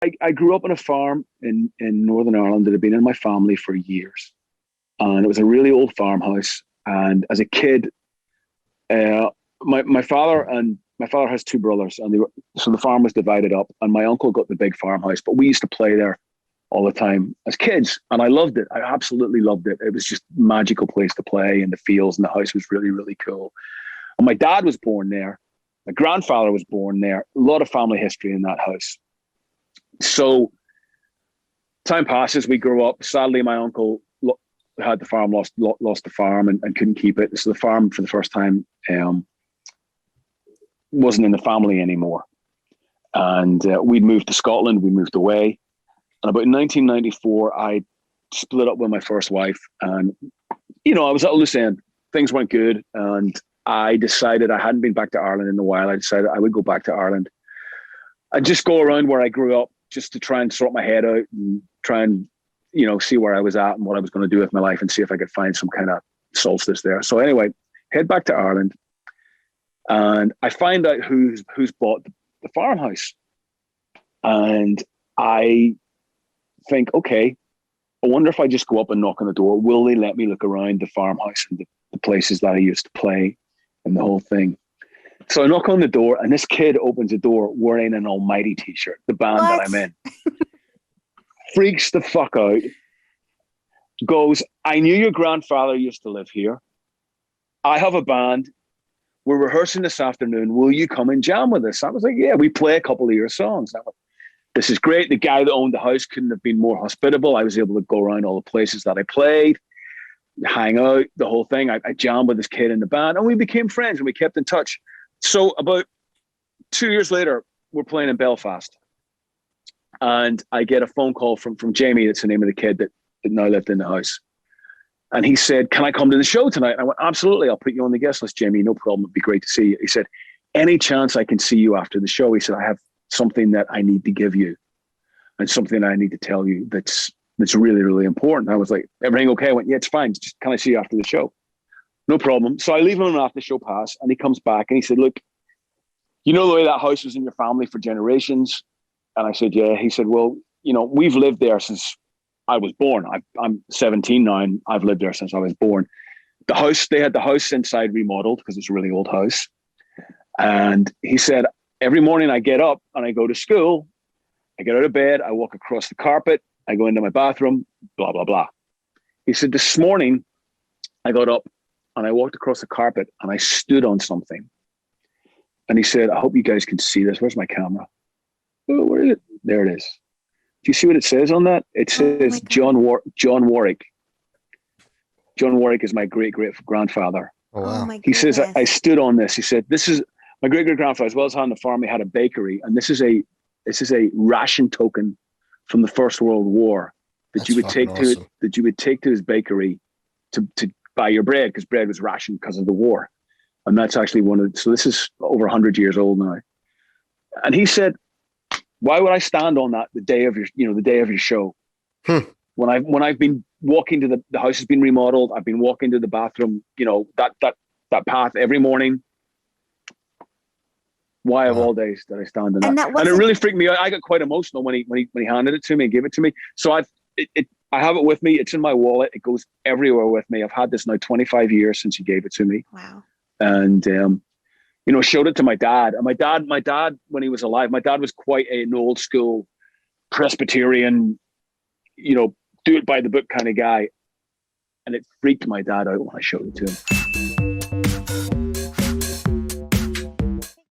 I grew up on a farm in Northern Ireland that had been in my family for years. And it was a really old farmhouse. And as a kid, my father has two brothers, and so the farm was divided up, and my uncle got the big farmhouse, but we used to play there all the time as kids, and I loved it. I absolutely loved it. It was just a magical place to play, and the fields and the house was really, really cool. And my dad was born there. My grandfather was born there. A lot of family history in that house. So time passes, we grew up. Sadly, my uncle had the farm, lost the farm and couldn't keep it. So the farm for the first time wasn't in the family anymore. And we'd moved to Scotland, we moved away. And about 1994, I split up with my first wife. And, I was at a loose end. Things weren't good. And I decided, I hadn't been back to Ireland in a while. I decided I would go back to Ireland and just go around where I grew up, just to try and sort my head out and try and, see where I was at and what I was going to do with my life and see if I could find some kind of solstice there. So anyway, head back to Ireland. And I find out who's bought the farmhouse. And I think, okay, I wonder if I just go up and knock on the door, will they let me look around the farmhouse and the places that I used to play and the whole thing? So I knock on the door, and this kid opens the door wearing an Almighty t-shirt, the band that I'm in. Freaks the fuck out. Goes, I knew your grandfather used to live here. I have a band. We're rehearsing this afternoon. Will you come and jam with us? I was like, yeah, we play a couple of your songs. Like, this is great. The guy that owned the house couldn't have been more hospitable. I was able to go around all the places that I played, hang out, the whole thing. I jammed with this kid in the band, and we became friends, and we kept in touch. So about 2 years later, we're playing in Belfast. And I get a phone call from Jamie, that's the name of the kid that now lived in the house. And he said, can I come to the show tonight? And I went, absolutely. I'll put you on the guest list, Jamie. No problem. It'd be great to see you. He said, any chance I can see you after the show? He said, I have something that I need to give you and something I need to tell you that's really, really important. I was like, everything okay? I went, yeah, it's fine. Just, can I see you after the show? No problem. So I leave him after the show pass, and he comes back and he said, look, the way that house was in your family for generations? And I said, yeah. He said, well, we've lived there since I was born. I'm 17 now, and I've lived there since I was born. The house, they had the house inside remodeled because it's a really old house. And he said, every morning I get up and I go to school, I get out of bed, I walk across the carpet, I go into my bathroom, blah, blah, blah. He said, this morning I got up and I walked across the carpet and I stood on something. And he said, I hope you guys can see this. Where's my camera? Oh, where is it? There it is. Do you see what it says on that? It says John Warwick. John Warwick is my great-great-grandfather. Oh, wow. He says, I stood on this. He said, this is my great-great-grandfather, as well as having the farm, he had a bakery. And this is a ration token from the First World War that you would take to his bakery to buy your bread, because bread was rationed because of the war. And that's actually so this is over 100 years old now. And he said, why would I stand on that the day of your show? When I've been walking to the house has been remodeled, I've been walking to the bathroom, that path every morning. Why of all days did I stand on that? And it really freaked me out. I got quite emotional when he handed it to me and gave it to me. So I have it with me. It's in my wallet. It goes everywhere with me. I've had this now 25 years since he gave it to me. Wow. And showed it to my dad. And my dad, when he was alive, my dad was quite an old school Presbyterian, do it by the book kind of guy. And it freaked my dad out when I showed it to him.